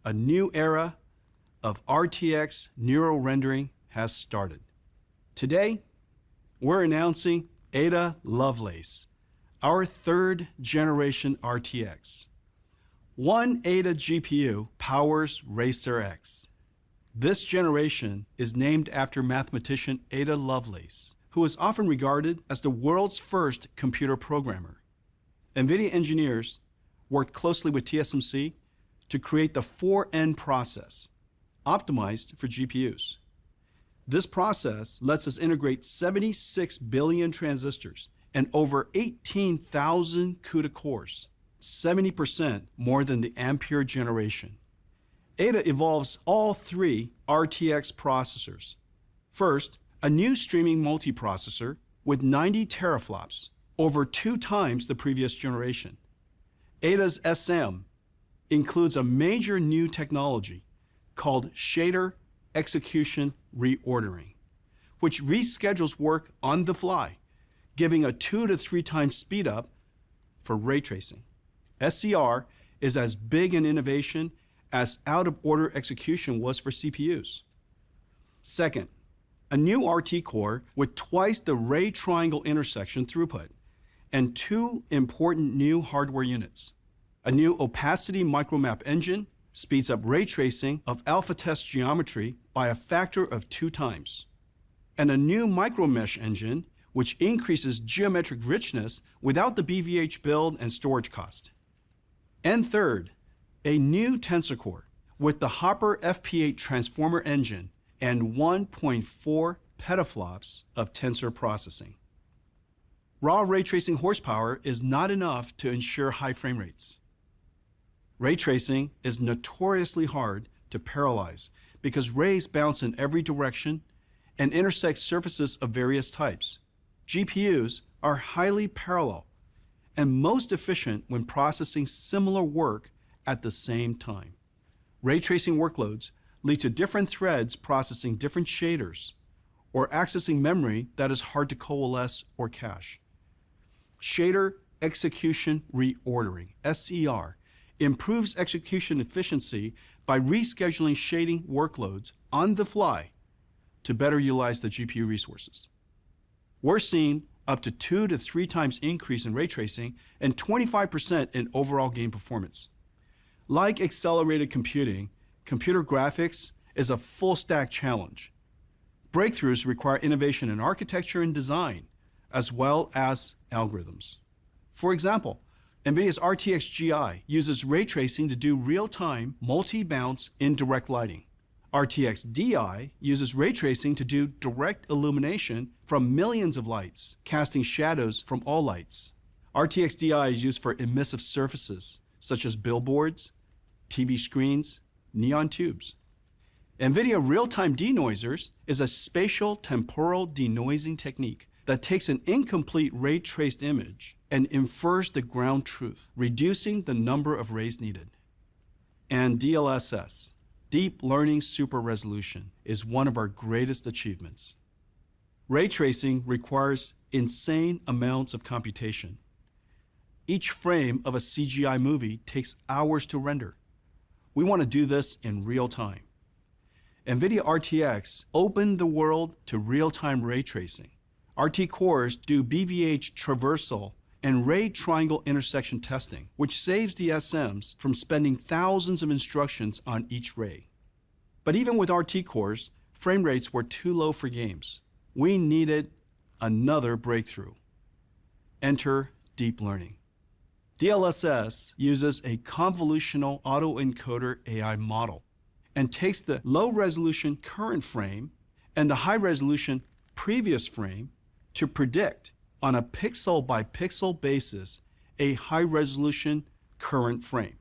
A new era of RTX neural rendering has started. Today, we're announcing Ada Lovelace, our third generation RTX. One Ada GPU powers Racer X. This generation is named after mathematician Ada Lovelace, who is often regarded as the world's first computer programmer. Nvidia engineers worked closely with TSMC to create the 4N process, optimized for GPUs. This process lets us integrate 76 billion transistors and over 18,000 CUDA cores, 70% more than the Ampere generation. Ada evolves all three RTX processors. First, a new streaming multiprocessor with 90 teraflops, over 2 times the previous generation. Ada's SM includes a major new technology called shader execution reordering, which reschedules work on the fly, giving a 2 to 3 times speed up for ray tracing. SCR is as big an innovation as out-of-order execution was for CPUs. Second, a new RT core with twice the ray triangle intersection throughput, and 2 important new hardware units. A new opacity micromap engine speeds up ray tracing of alpha test geometry by a factor of 2 times. And a new micromesh engine, which increases geometric richness without the BVH build and storage cost. And third, a new tensor core with the Hopper FP8 transformer engine and 1.4 petaflops of tensor processing. Raw ray tracing horsepower is not enough to ensure high frame rates. Ray tracing is notoriously hard to parallelize because rays bounce in every direction and intersect surfaces of various types. GPUs are highly parallel and most efficient when processing similar work at the same time. Ray tracing workloads lead to different threads processing different shaders or accessing memory that is hard to coalesce or cache. Shader execution reordering, SER, improves execution efficiency by rescheduling shading workloads on the fly to better utilize the GPU resources. We're seeing up to 2 to 3 times increase in ray tracing and 25% in overall game performance. Like accelerated computing, computer graphics is a full stack challenge. Breakthroughs require innovation in architecture and design, as well as algorithms. For example, NVIDIA's RTX GI uses ray tracing to do real-time multi-bounce indirect lighting. RTX DI uses ray tracing to do direct illumination from millions of lights, casting shadows from all lights. RTX DI is used for emissive surfaces, such as billboards, TV screens, neon tubes. NVIDIA real-time denoisers is a spatial temporal denoising technique that takes an incomplete ray-traced image and infers the ground truth, reducing the number of rays needed. And DLSS, Deep Learning Super Resolution, is one of our greatest achievements. Ray tracing requires insane amounts of computation. Each frame of a CGI movie takes hours to render. We want to do this in real time. NVIDIA RTX opened the world to real-time ray tracing. RT cores do BVH traversal and ray triangle intersection testing, which saves the SMs from spending thousands of instructions on each ray. But even with RT cores, frame rates were too low for games. We needed another breakthrough. Enter deep learning. DLSS uses a convolutional autoencoder AI model and takes the low-resolution current frame and the high-resolution previous frame to predict on a pixel-by-pixel basis a high-resolution current frame.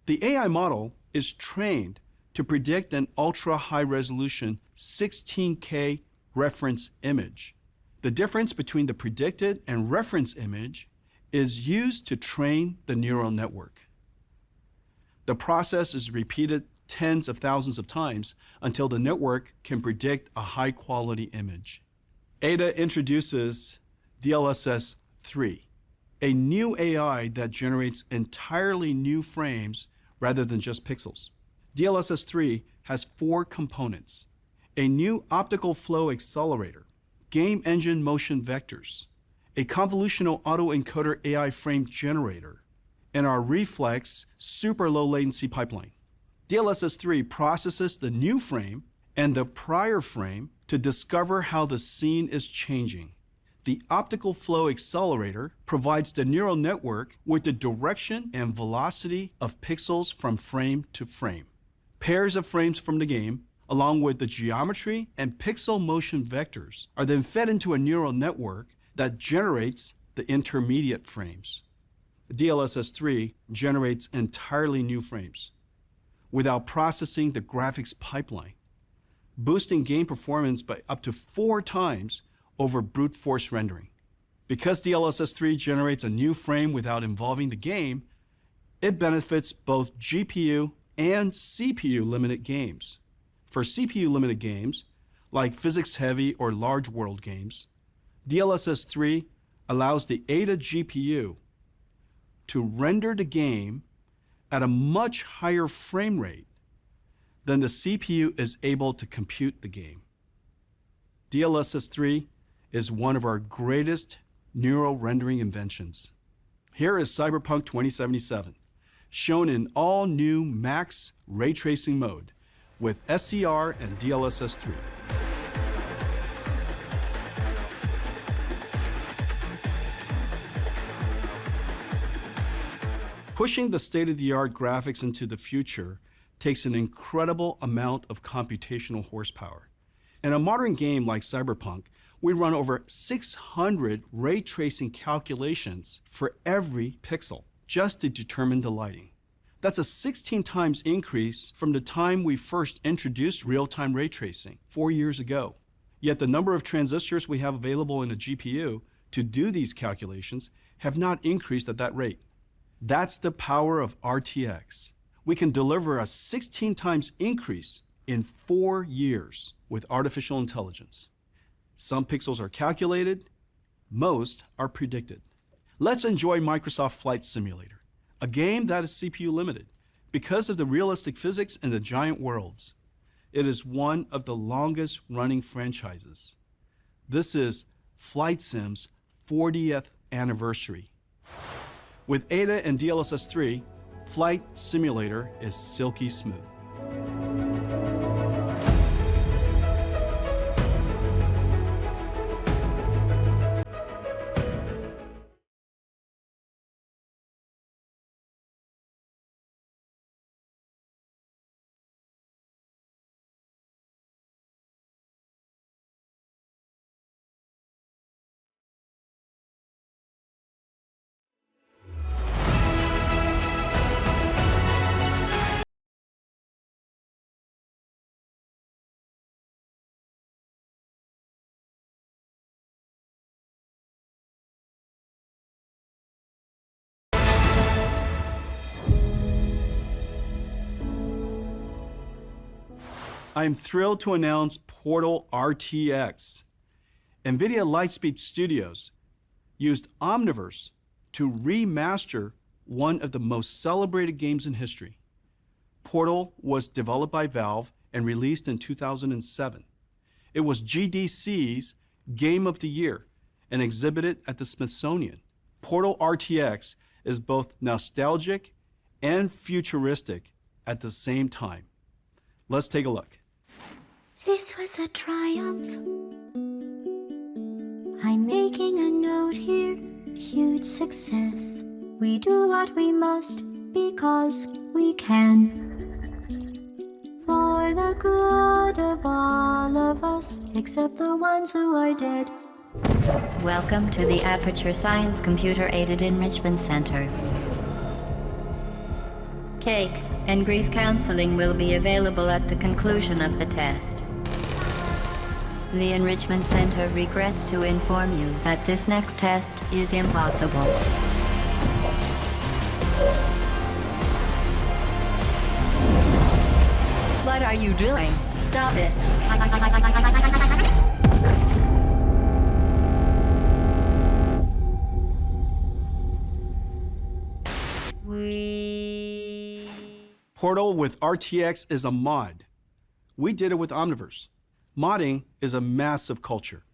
The AI model is trained to predict an ultra-high-resolution 16K reference image. The difference between the predicted and reference image is used to train the neural network. The process is repeated tens of thousands of times until the network can predict a high-quality image. Ada introduces DLSS 3, a new AI that generates entirely new frames rather than just pixels. DLSS 3 has 4 components: a new optical flow accelerator, game engine motion vectors, a convolutional autoencoder AI frame generator, and our reflex super low latency pipeline. DLSS 3 processes the new frame and the prior frame to discover how the scene is changing. The optical flow accelerator provides the neural network with the direction and velocity of pixels from frame to frame. Pairs of frames from the game, along with the geometry and pixel motion vectors, are then fed into a neural network that generates the intermediate frames. DLSS 3 generates entirely new frames without processing the graphics pipeline, boosting game performance by up to 4 times over brute force rendering. Because DLSS 3 generates a new frame without involving the game, it benefits both GPU and CPU limited games. For CPU limited games, like physics heavy or large world games, DLSS 3 allows the Ada GPU to render the game at a much higher frame rate than the CPU is able to compute the game. DLSS 3 is one of our greatest neural rendering inventions. Here is Cyberpunk 2077, shown in all new max ray tracing mode with SCR and DLSS 3. Pushing the state-of-the-art graphics into the future takes an incredible amount of computational horsepower. In a modern game like Cyberpunk, we run over 600 ray tracing calculations for every pixel just to determine the lighting. That's a 16 times increase from the time we first introduced real-time ray tracing 4 years ago. Yet the number of transistors we have available in a GPU to do these calculations have not increased at that rate. That's the power of RTX. We can deliver a 16 times increase in 4 years with artificial intelligence. Some pixels are calculated, most are predicted. Let's enjoy Microsoft Flight Simulator, a game that is CPU limited because of the realistic physics and the giant worlds. It is one of the longest running franchises. This is Flight Sim's 40th anniversary. With Ada and DLSS 3, Flight Simulator is silky smooth. I am thrilled to announce Portal RTX. Nvidia Lightspeed Studios used Omniverse to remaster one of the most celebrated games in history. Portal was developed by Valve and released in 2007. It was GDC's Game of the Year and exhibited at the Smithsonian. Portal RTX is both nostalgic and futuristic at the same time. Let's take a look. This was a triumph. I'm making a note here, huge success. We do what we must because we can. For the good of all of us, except the ones who are dead. Welcome to the Aperture Science Computer Aided Enrichment Center. Cake and grief counseling will be available at the conclusion of the test. The Enrichment Center regrets to inform you that this next test is impossible. What are you doing? Stop it. Portal with RTX is a mod. We did it with Omniverse. Modding is a massive culture.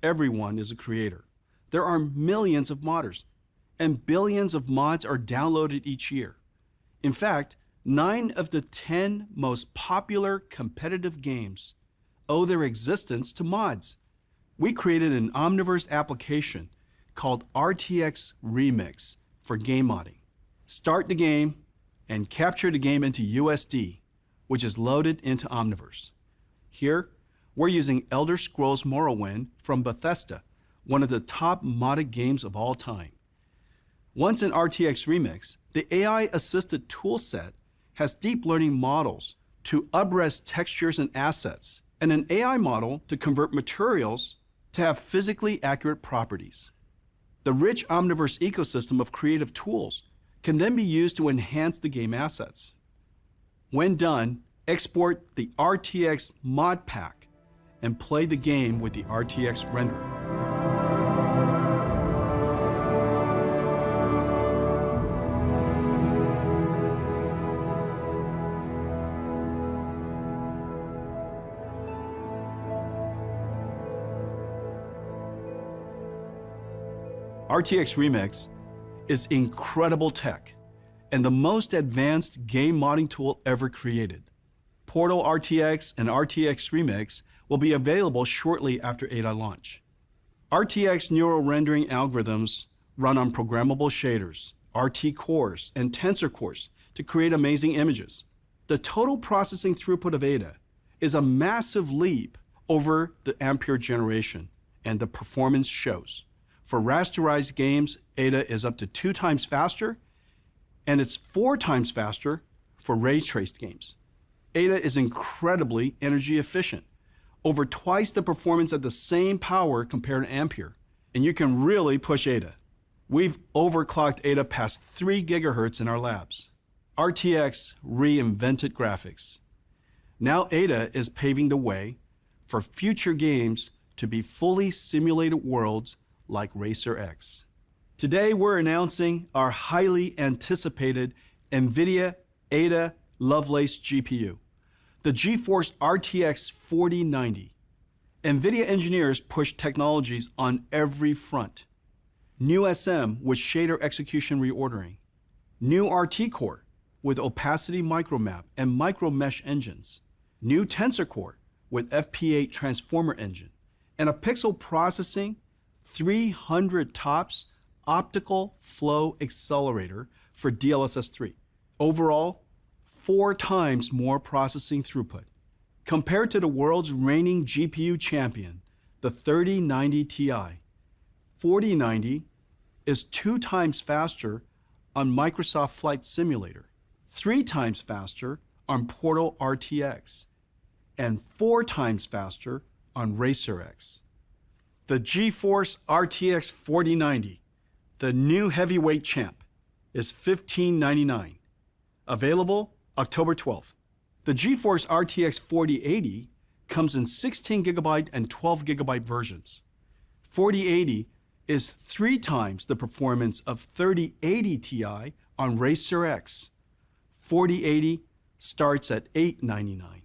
Everyone is a creator. There are millions of modders, and billions of mods are downloaded each year. In fact, 9 of the 10 most popular competitive games owe their existence to mods. We created an Omniverse application called RTX Remix for game modding. Start the game and capture the game into USD, which is loaded into Omniverse. Here, we're using Elder Scrolls Morrowind from Bethesda, one of the top modded games of all time. Once in RTX Remix, the AI-assisted toolset has deep learning models to upres textures and assets, and an AI model to convert materials to have physically accurate properties. The rich Omniverse ecosystem of creative tools can then be used to enhance the game assets. When done, export the RTX mod pack and play the game with the RTX renderer. RTX Remix is incredible tech and the most advanced game modding tool ever created. Portal RTX and RTX Remix will be available shortly after Ada launch. RTX neural rendering algorithms run on programmable shaders, RT cores, and tensor cores to create amazing images. The total processing throughput of Ada is a massive leap over the Ampere generation, and the performance shows. For rasterized games, Ada is up to 2 times faster, and it's 4 times faster for ray-traced games. Ada is incredibly energy efficient, over twice the performance at the same power compared to Ampere, and you can really push Ada. We've overclocked Ada past 3 gigahertz in our labs. RTX reinvented graphics. Now Ada is paving the way for future games to be fully simulated worlds like Racer X. Today, we're announcing our highly anticipated Nvidia Ada Lovelace GPU, the GeForce RTX 4090. Nvidia engineers push technologies on every front. New SM with shader execution reordering. New RT core with opacity micromap and micro mesh engines. New Tensor core with FP8 transformer engine. And a pixel processing 300 TOPS optical flow accelerator for DLSS 3. Overall, 4 times more processing throughput. Compared to the world's reigning GPU champion, the 3090 Ti, 4090 is 2 times faster on Microsoft Flight Simulator, 3 times faster on Portal RTX, and 4 times faster on Racer X. The GeForce RTX 4090, the new heavyweight champ, is $1599. Available October 12th. The GeForce RTX 4080 comes in 16GB and 12GB versions. 4080 is 3 times the performance of 3080 Ti on Racer X. 4080 starts at $899.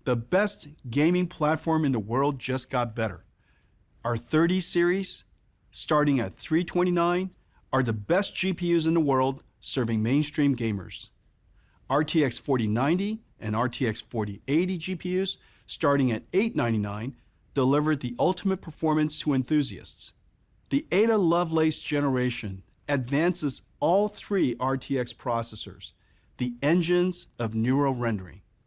The best gaming platform in the world just got better. Our 30 series, starting at $329, are the best GPUs in the world serving mainstream gamers. RTX 4090 and RTX 4080 GPUs, starting at $899, deliver the ultimate performance to enthusiasts. The Ada Lovelace generation advances all 3 RTX processors, the engines of neural rendering.